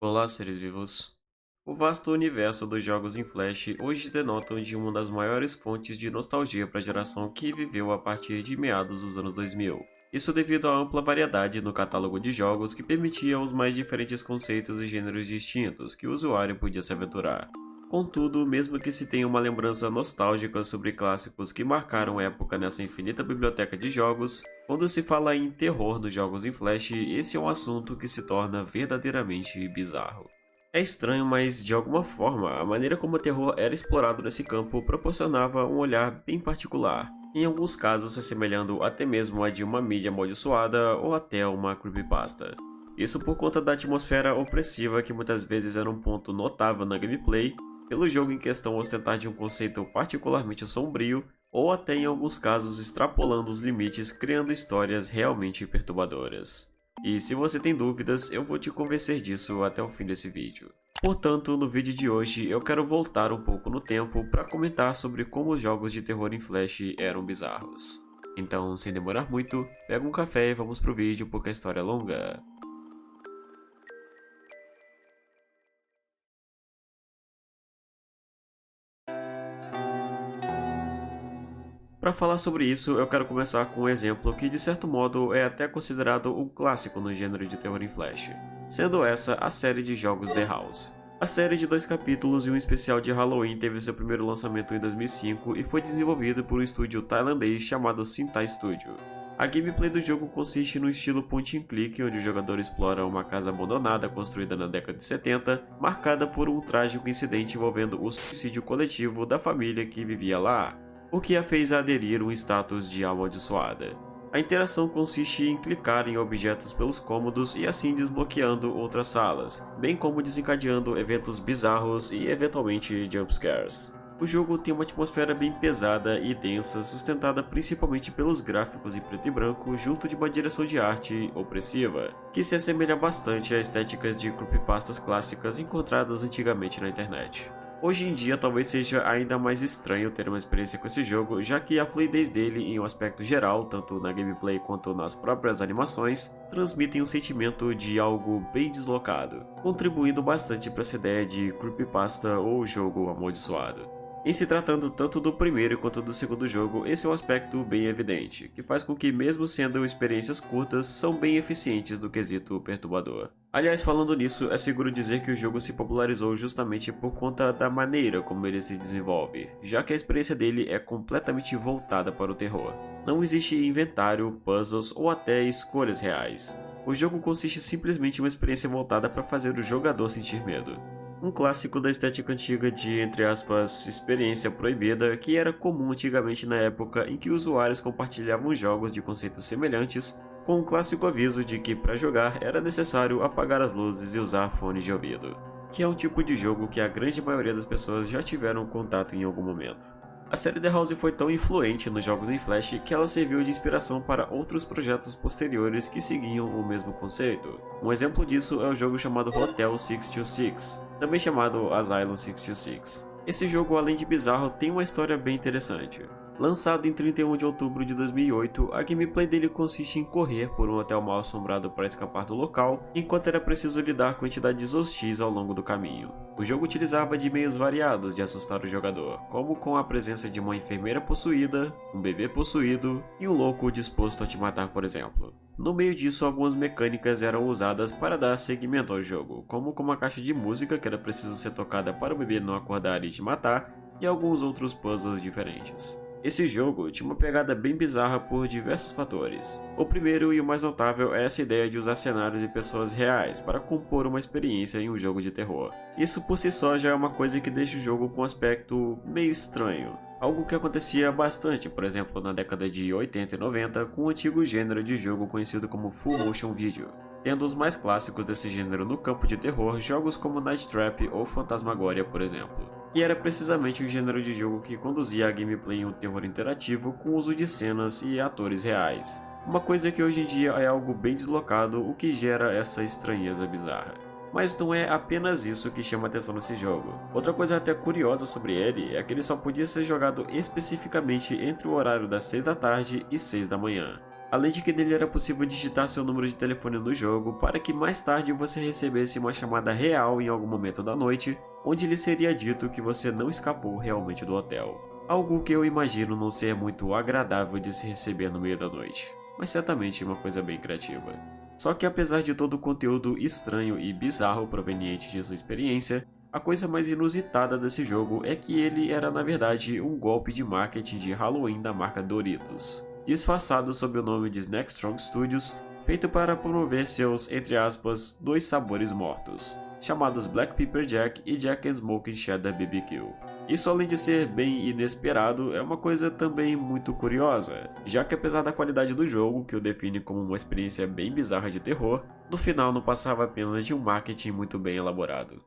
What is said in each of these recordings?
Olá, seres vivos. O vasto universo dos jogos em Flash hoje denotam de uma das maiores fontes de nostalgia para a geração que viveu a partir de meados dos anos 2000. Isso devido à ampla variedade no catálogo de jogos que permitia os mais diferentes conceitos e gêneros distintos que o usuário podia se aventurar. Contudo, mesmo que se tenha uma lembrança nostálgica sobre clássicos que marcaram época nessa infinita biblioteca de jogos, quando se fala em terror nos jogos em Flash, esse é um assunto que se torna verdadeiramente bizarro. É estranho, mas de alguma forma, a maneira como o terror era explorado nesse campo proporcionava um olhar bem particular, em alguns casos se assemelhando até mesmo a de uma mídia amaldiçoada ou até uma creepypasta. Isso por conta da atmosfera opressiva que muitas vezes era um ponto notável na gameplay, pelo jogo em questão ostentar de um conceito particularmente sombrio, ou até em alguns casos extrapolando os limites criando histórias realmente perturbadoras. E se você tem dúvidas, eu vou te convencer disso até o fim desse vídeo. Portanto, no vídeo de hoje eu quero voltar um pouco no tempo para comentar sobre como os jogos de terror em Flash eram bizarros. Então, sem demorar muito, pega um café e vamos pro vídeo porque a história é longa. Para falar sobre isso, eu quero começar com um exemplo que de certo modo é até considerado um clássico no gênero de terror em Flash, sendo essa a série de jogos The House. A série de 2 capítulos e um especial de Halloween teve seu primeiro lançamento em 2005 e foi desenvolvido por um estúdio tailandês chamado Sintai Studio. A gameplay do jogo consiste no estilo point and click, onde o jogador explora uma casa abandonada construída na década de 70, marcada por um trágico incidente envolvendo o suicídio coletivo da família que vivia lá, o que a fez aderir um status de amaldiçoada. A interação consiste em clicar em objetos pelos cômodos e assim desbloqueando outras salas, bem como desencadeando eventos bizarros e eventualmente jumpscares. O jogo tem uma atmosfera bem pesada e densa, sustentada principalmente pelos gráficos em preto e branco junto de uma direção de arte opressiva, que se assemelha bastante a estéticas de creepypastas clássicas encontradas antigamente na internet. Hoje em dia talvez seja ainda mais estranho ter uma experiência com esse jogo, já que a fluidez dele em um aspecto geral, tanto na gameplay quanto nas próprias animações, transmitem um sentimento de algo bem deslocado, contribuindo bastante para essa ideia de creepypasta ou jogo amaldiçoado. Em se tratando tanto do primeiro quanto do segundo jogo, esse é um aspecto bem evidente, que faz com que mesmo sendo experiências curtas, são bem eficientes no quesito perturbador. Aliás, falando nisso, é seguro dizer que o jogo se popularizou justamente por conta da maneira como ele se desenvolve, já que a experiência dele é completamente voltada para o terror. Não existe inventário, puzzles ou até escolhas reais. O jogo consiste simplesmente em uma experiência voltada para fazer o jogador sentir medo. Um clássico da estética antiga de, entre aspas, experiência proibida, que era comum antigamente na época em que usuários compartilhavam jogos de conceitos semelhantes, com o clássico aviso de que para jogar era necessário apagar as luzes e usar fones de ouvido, que é um tipo de jogo que a grande maioria das pessoas já tiveram contato em algum momento. A série The House foi tão influente nos jogos em Flash que ela serviu de inspiração para outros projetos posteriores que seguiam o mesmo conceito. Um exemplo disso é o jogo chamado Hotel 626, também chamado Asylum 626. Esse jogo, além de bizarro, tem uma história bem interessante. Lançado em 31 de outubro de 2008, a gameplay dele consiste em correr por um hotel mal assombrado para escapar do local, enquanto era preciso lidar com entidades hostis ao longo do caminho. O jogo utilizava de meios variados de assustar o jogador, como com a presença de uma enfermeira possuída, um bebê possuído e um louco disposto a te matar, por exemplo. No meio disso, algumas mecânicas eram usadas para dar seguimento ao jogo, como com uma caixa de música que era preciso ser tocada para o bebê não acordar e te matar, e alguns outros puzzles diferentes. Esse jogo tinha uma pegada bem bizarra por diversos fatores. O primeiro e o mais notável é essa ideia de usar cenários e pessoas reais para compor uma experiência em um jogo de terror. Isso por si só já é uma coisa que deixa o jogo com um aspecto meio estranho. Algo que acontecia bastante, por exemplo, na década de 80 e 90 com o antigo gênero de jogo conhecido como Full Motion Video, tendo os mais clássicos desse gênero no campo de terror jogos como Night Trap ou Phantasmagoria, por exemplo, que era precisamente o gênero de jogo que conduzia a gameplay em um terror interativo com o uso de cenas e atores reais. Uma coisa que hoje em dia é algo bem deslocado, o que gera essa estranheza bizarra. Mas não é apenas isso que chama atenção nesse jogo. Outra coisa até curiosa sobre ele é que ele só podia ser jogado especificamente entre o horário das 6 da tarde e 6 da manhã. Além de que nele era possível digitar seu número de telefone no jogo para que mais tarde você recebesse uma chamada real em algum momento da noite, onde lhe seria dito que você não escapou realmente do hotel. Algo que eu imagino não ser muito agradável de se receber no meio da noite, mas certamente uma coisa bem criativa. Só que apesar de todo o conteúdo estranho e bizarro proveniente de sua experiência, a coisa mais inusitada desse jogo é que ele era na verdade um golpe de marketing de Halloween da marca Doritos, disfarçado sob o nome de Snack Strong Studios, feito para promover seus, entre aspas, dois sabores mortos, chamados Black Pepper Jack e Jack and Smoking Cheddar BBQ. Isso, além de ser bem inesperado, é uma coisa também muito curiosa, já que apesar da qualidade do jogo, que o define como uma experiência bem bizarra de terror, no final não passava apenas de um marketing muito bem elaborado.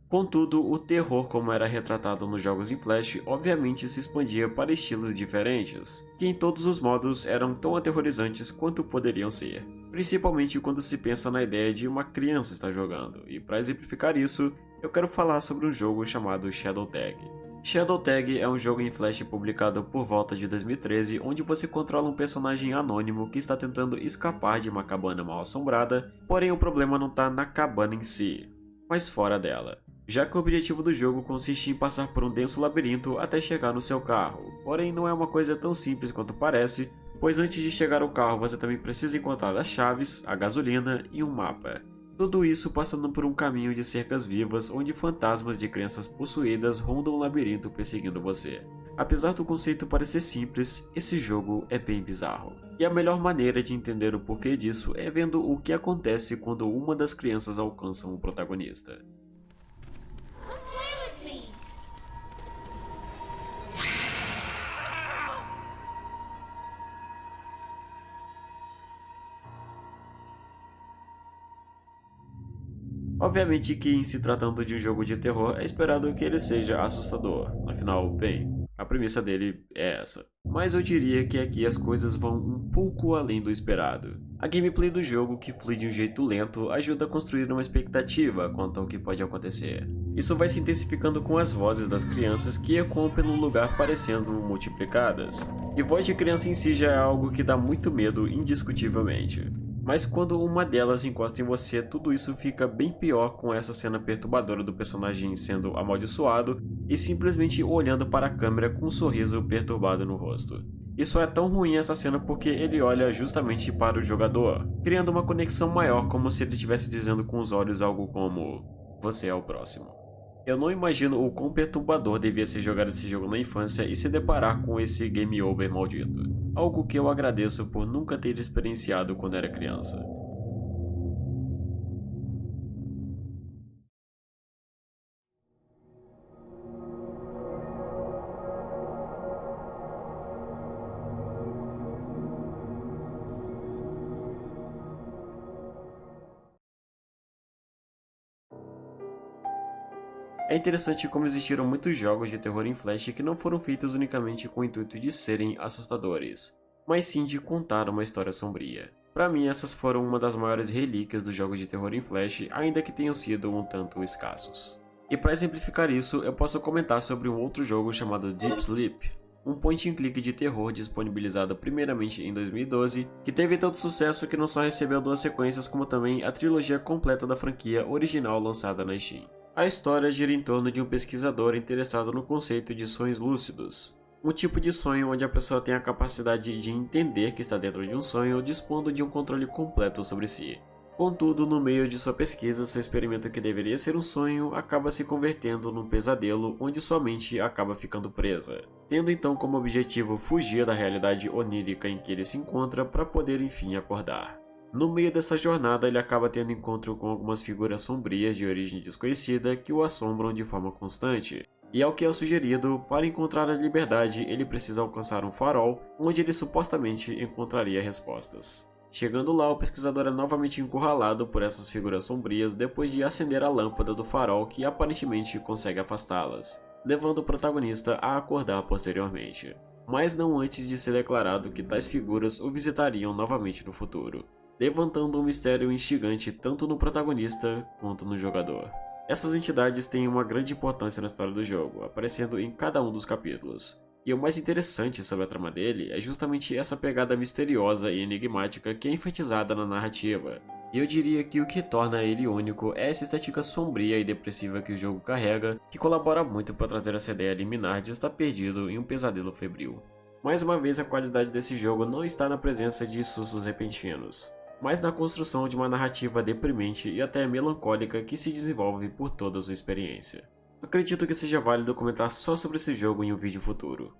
Contudo, o terror como era retratado nos jogos em Flash obviamente se expandia para estilos diferentes, que em todos os modos eram tão aterrorizantes quanto poderiam ser, principalmente quando se pensa na ideia de uma criança estar jogando, e para exemplificar isso, eu quero falar sobre um jogo chamado Shadow Tag. Shadow Tag é um jogo em Flash publicado por volta de 2013, onde você controla um personagem anônimo que está tentando escapar de uma cabana mal assombrada, porém o problema não está na cabana em si, mas fora dela. Já que o objetivo do jogo consiste em passar por um denso labirinto até chegar no seu carro, porém não é uma coisa tão simples quanto parece, pois antes de chegar ao carro você também precisa encontrar as chaves, a gasolina e um mapa. Tudo isso passando por um caminho de cercas vivas onde fantasmas de crianças possuídas rondam o labirinto perseguindo você. Apesar do conceito parecer simples, esse jogo é bem bizarro. E a melhor maneira de entender o porquê disso é vendo o que acontece quando uma das crianças alcança o protagonista. Obviamente que em se tratando de um jogo de terror é esperado que ele seja assustador, afinal, bem, a premissa dele é essa. Mas eu diria que aqui as coisas vão um pouco além do esperado. A gameplay do jogo, que flui de um jeito lento, ajuda a construir uma expectativa quanto ao que pode acontecer. Isso vai se intensificando com as vozes das crianças que ecoam pelo lugar parecendo multiplicadas. E voz de criança em si já é algo que dá muito medo indiscutivelmente. Mas quando uma delas encosta em você, tudo isso fica bem pior com essa cena perturbadora do personagem sendo amaldiçoado e simplesmente olhando para a câmera com um sorriso perturbado no rosto. Isso é tão ruim essa cena porque ele olha justamente para o jogador, criando uma conexão maior, como se ele estivesse dizendo com os olhos algo como: "Você é o próximo". Eu não imagino o quão perturbador devia ser jogar esse jogo na infância e se deparar com esse game over maldito. Algo que eu agradeço por nunca ter experienciado quando era criança. É interessante como existiram muitos jogos de terror em Flash que não foram feitos unicamente com o intuito de serem assustadores, mas sim de contar uma história sombria. Para mim, essas foram uma das maiores relíquias dos jogos de terror em Flash, ainda que tenham sido um tanto escassos. E para exemplificar isso, eu posso comentar sobre um outro jogo chamado Deep Sleep, um point and click de terror disponibilizado primeiramente em 2012, que teve tanto sucesso que não só recebeu 2 sequências como também a trilogia completa da franquia original lançada na Steam. A história gira em torno de um pesquisador interessado no conceito de sonhos lúcidos, um tipo de sonho onde a pessoa tem a capacidade de entender que está dentro de um sonho, dispondo de um controle completo sobre si. Contudo, no meio de sua pesquisa, seu experimento que deveria ser um sonho acaba se convertendo num pesadelo onde sua mente acaba ficando presa, tendo então como objetivo fugir da realidade onírica em que ele se encontra para poder enfim acordar. No meio dessa jornada, ele acaba tendo encontro com algumas figuras sombrias de origem desconhecida que o assombram de forma constante. E ao que é sugerido, para encontrar a liberdade, ele precisa alcançar um farol, onde ele supostamente encontraria respostas. Chegando lá, o pesquisador é novamente encurralado por essas figuras sombrias depois de acender a lâmpada do farol que aparentemente consegue afastá-las, levando o protagonista a acordar posteriormente. Mas não antes de ser declarado que tais figuras o visitariam novamente no futuro, levantando um mistério instigante tanto no protagonista quanto no jogador. Essas entidades têm uma grande importância na história do jogo, aparecendo em cada um dos capítulos, E o mais interessante sobre a trama dele é justamente essa pegada misteriosa e enigmática que é enfatizada na narrativa. E eu diria que o que torna ele único é essa estética sombria e depressiva que o jogo carrega, que colabora muito para trazer essa ideia liminar de estar perdido em um pesadelo febril. Mais uma vez, a qualidade desse jogo não está na presença de sustos repentinos, mas na construção de uma narrativa deprimente e até melancólica que se desenvolve por toda a sua experiência. Acredito que seja válido comentar só sobre esse jogo em um vídeo futuro.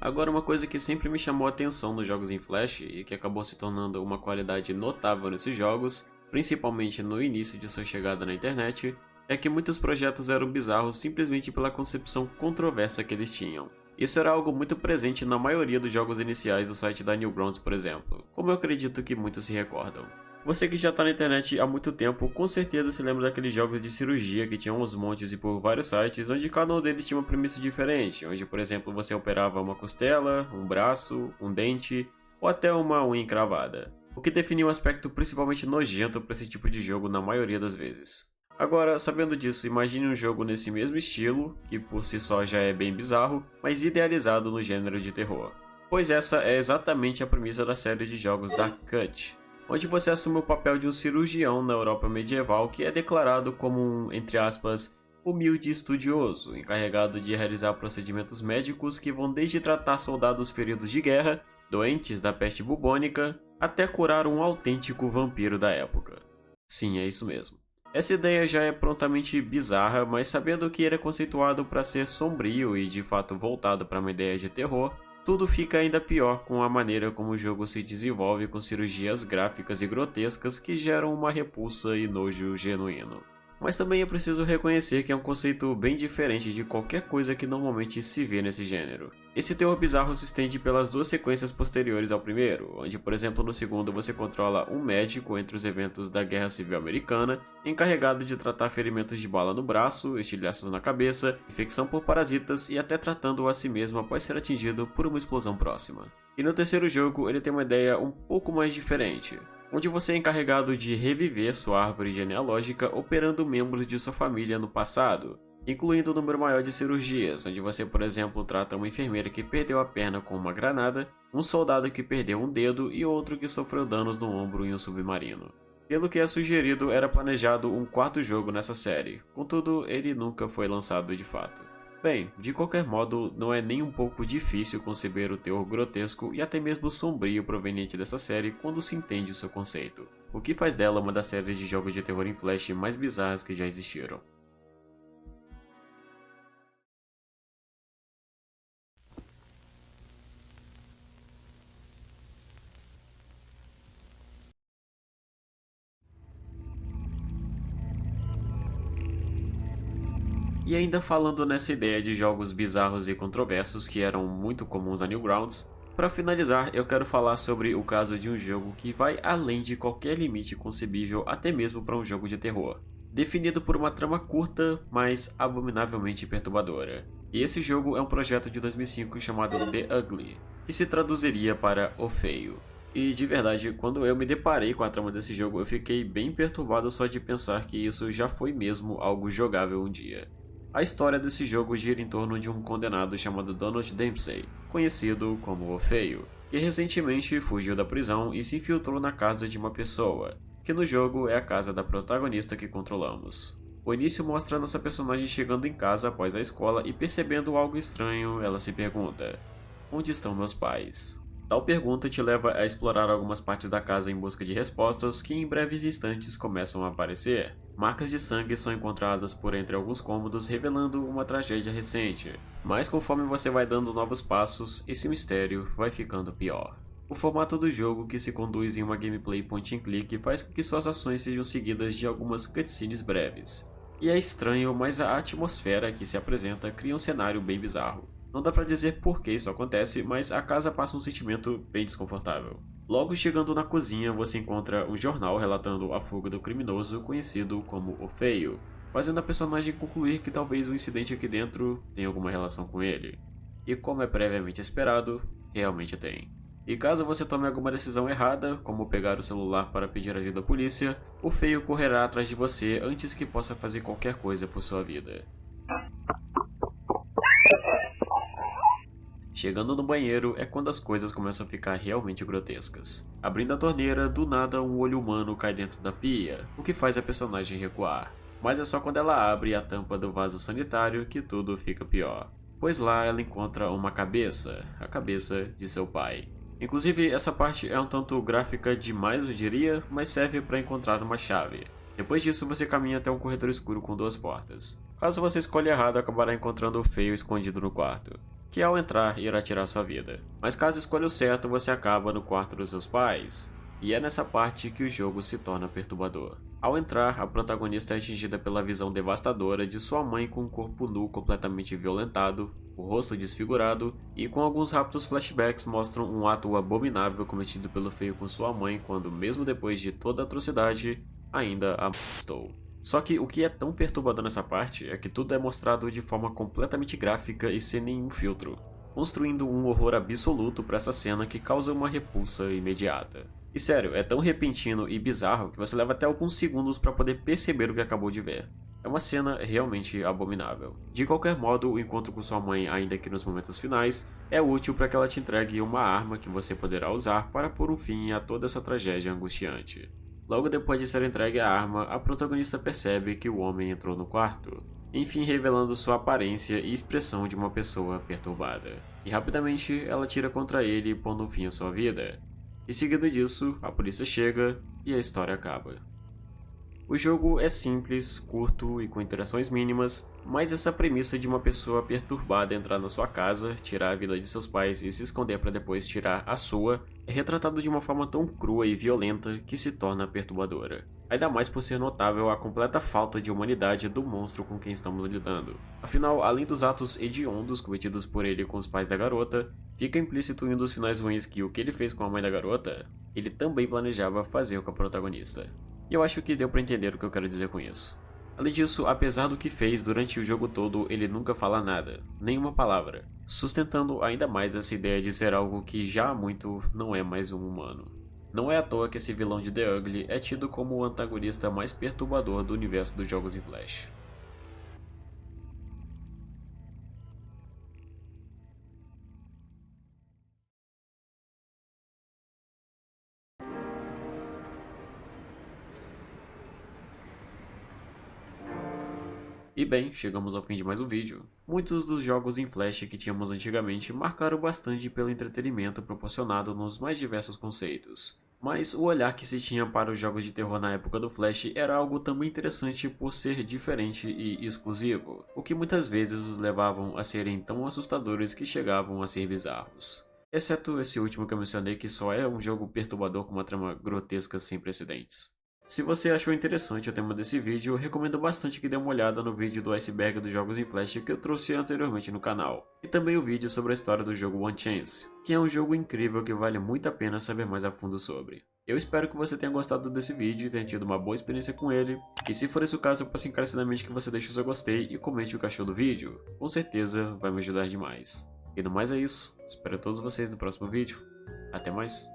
Agora, uma coisa que sempre me chamou a atenção nos jogos em Flash e que acabou se tornando uma qualidade notável nesses jogos, principalmente no início de sua chegada na internet, é que muitos projetos eram bizarros simplesmente pela concepção controversa que eles tinham. Isso era algo muito presente na maioria dos jogos iniciais do site da Newgrounds, por exemplo, como eu acredito que muitos se recordam. Você que já tá na internet há muito tempo, com certeza se lembra daqueles jogos de cirurgia que tinham uns montes e por vários sites, onde cada um deles tinha uma premissa diferente, onde por exemplo você operava uma costela, um braço, um dente, ou até uma unha encravada. O que definia um aspecto principalmente nojento para esse tipo de jogo na maioria das vezes. Agora, sabendo disso, imagine um jogo nesse mesmo estilo, que por si só já é bem bizarro, mas idealizado no gênero de terror. Pois essa é exatamente a premissa da série de jogos Dark Cut, onde você assume o papel de um cirurgião na Europa medieval que é declarado como um, entre aspas, humilde estudioso, encarregado de realizar procedimentos médicos que vão desde tratar soldados feridos de guerra, doentes da peste bubônica, até curar um autêntico vampiro da época. Sim, é isso mesmo. Essa ideia já é prontamente bizarra, mas sabendo que ele é conceituado para ser sombrio e de fato voltado para uma ideia de terror, tudo fica ainda pior com a maneira como o jogo se desenvolve com cirurgias gráficas e grotescas que geram uma repulsa e nojo genuíno. Mas também é preciso reconhecer que é um conceito bem diferente de qualquer coisa que normalmente se vê nesse gênero. Esse terror bizarro se estende pelas duas sequências posteriores ao primeiro, onde por exemplo no segundo você controla um médico entre os eventos da Guerra Civil Americana, encarregado de tratar ferimentos de bala no braço, estilhaços na cabeça, infecção por parasitas e até tratando-o a si mesmo após ser atingido por uma explosão próxima. E no terceiro jogo ele tem uma ideia um pouco mais diferente, onde você é encarregado de reviver sua árvore genealógica operando membros de sua família no passado, incluindo um número maior de cirurgias, onde você, por exemplo, trata uma enfermeira que perdeu a perna com uma granada, um soldado que perdeu um dedo e outro que sofreu danos no ombro em um submarino. Pelo que é sugerido, era planejado um quarto jogo nessa série, contudo, ele nunca foi lançado de fato. Bem, de qualquer modo, não é nem um pouco difícil conceber o teor grotesco e até mesmo sombrio proveniente dessa série quando se entende o seu conceito, o que faz dela uma das séries de jogos de terror em Flash mais bizarras que já existiram. E ainda falando nessa ideia de jogos bizarros e controversos que eram muito comuns na Newgrounds, para finalizar eu quero falar sobre o caso de um jogo que vai além de qualquer limite concebível até mesmo para um jogo de terror, definido por uma trama curta, mas abominavelmente perturbadora. E esse jogo é um projeto de 2005 chamado The Ugly, que se traduziria para O Feio. E de verdade, quando eu me deparei com a trama desse jogo, eu fiquei bem perturbado só de pensar que isso já foi mesmo algo jogável um dia. A história desse jogo gira em torno de um condenado chamado Donald Dempsey, conhecido como O Feio, que recentemente fugiu da prisão e se infiltrou na casa de uma pessoa, que no jogo é a casa da protagonista que controlamos. O início mostra nossa personagem chegando em casa após a escola e percebendo algo estranho, ela se pergunta: onde estão meus pais? Tal pergunta te leva a explorar algumas partes da casa em busca de respostas que em breves instantes começam a aparecer. Marcas de sangue são encontradas por entre alguns cômodos revelando uma tragédia recente, mas conforme você vai dando novos passos, esse mistério vai ficando pior. O formato do jogo, que se conduz em uma gameplay point and click, faz com que suas ações sejam seguidas de algumas cutscenes breves. E é estranho, mas a atmosfera que se apresenta cria um cenário bem bizarro. Não dá pra dizer por que isso acontece, mas a casa passa um sentimento bem desconfortável. Logo chegando na cozinha, você encontra um jornal relatando a fuga do criminoso conhecido como O Feio, fazendo a personagem concluir que talvez o incidente aqui dentro tenha alguma relação com ele. E como é previamente esperado, realmente tem. E caso você tome alguma decisão errada, como pegar o celular para pedir ajuda à polícia, o Feio correrá atrás de você antes que possa fazer qualquer coisa por sua vida. Chegando no banheiro é quando as coisas começam a ficar realmente grotescas. Abrindo a torneira, do nada um olho humano cai dentro da pia, o que faz a personagem recuar. Mas é só quando ela abre a tampa do vaso sanitário que tudo fica pior. Pois lá ela encontra uma cabeça, a cabeça de seu pai. Inclusive, essa parte é um tanto gráfica demais, eu diria, mas serve para encontrar uma chave. Depois disso, você caminha até um corredor escuro com duas portas. Caso você escolha errado, acabará encontrando o feio escondido no quarto, que ao entrar irá tirar sua vida. Mas caso escolha o certo, você acaba no quarto dos seus pais. E é nessa parte que o jogo se torna perturbador. Ao entrar, a protagonista é atingida pela visão devastadora de sua mãe com o corpo nu completamente violentado, o rosto desfigurado, e com alguns rápidos flashbacks mostram um ato abominável cometido pelo feio com sua mãe quando, mesmo depois de toda a atrocidade, ainda a molestou. Só que o que é tão perturbador nessa parte é que tudo é mostrado de forma completamente gráfica e sem nenhum filtro, construindo um horror absoluto para essa cena que causa uma repulsa imediata. E sério, é tão repentino e bizarro que você leva até alguns segundos para poder perceber o que acabou de ver. É uma cena realmente abominável. De qualquer modo, o encontro com sua mãe, ainda que nos momentos finais, é útil para que ela te entregue uma arma que você poderá usar para pôr um fim a toda essa tragédia angustiante. Logo depois de ser entregue a arma, a protagonista percebe que o homem entrou no quarto, enfim revelando sua aparência e expressão de uma pessoa perturbada. E rapidamente ela tira contra ele, pondo um fim à sua vida. Em seguida disso, a polícia chega e a história acaba. O jogo é simples, curto e com interações mínimas, mas essa premissa de uma pessoa perturbada entrar na sua casa, tirar a vida de seus pais e se esconder para depois tirar a sua, é retratado de uma forma tão crua e violenta que se torna perturbadora. Ainda mais por ser notável a completa falta de humanidade do monstro com quem estamos lidando. Afinal, além dos atos hediondos cometidos por ele com os pais da garota, fica implícito em um dos finais ruins que o que ele fez com a mãe da garota, ele também planejava fazer com a protagonista. E eu acho que deu pra entender o que eu quero dizer com isso. Além disso, apesar do que fez durante o jogo todo, ele nunca fala nada, nenhuma palavra, sustentando ainda mais essa ideia de ser algo que já há muito não é mais um humano. Não é à toa que esse vilão de The Ugly é tido como o antagonista mais perturbador do universo dos jogos em Flash. E bem, chegamos ao fim de mais um vídeo. Muitos dos jogos em Flash que tínhamos antigamente marcaram bastante pelo entretenimento proporcionado nos mais diversos conceitos. Mas o olhar que se tinha para os jogos de terror na época do Flash era algo também interessante por ser diferente e exclusivo, o que muitas vezes os levavam a serem tão assustadores que chegavam a ser bizarros. Exceto esse último que eu mencionei, que só é um jogo perturbador com uma trama grotesca sem precedentes. Se você achou interessante o tema desse vídeo, eu recomendo bastante que dê uma olhada no vídeo do iceberg dos jogos em Flash que eu trouxe anteriormente no canal, e também o vídeo sobre a história do jogo One Chance, que é um jogo incrível que vale muito a pena saber mais a fundo sobre. Eu espero que você tenha gostado desse vídeo e tenha tido uma boa experiência com ele, e se for esse o caso eu peço encarecidamente que você deixe o seu gostei e comente o que achou do vídeo, com certeza vai me ajudar demais. E no mais é isso, espero todos vocês no próximo vídeo, até mais!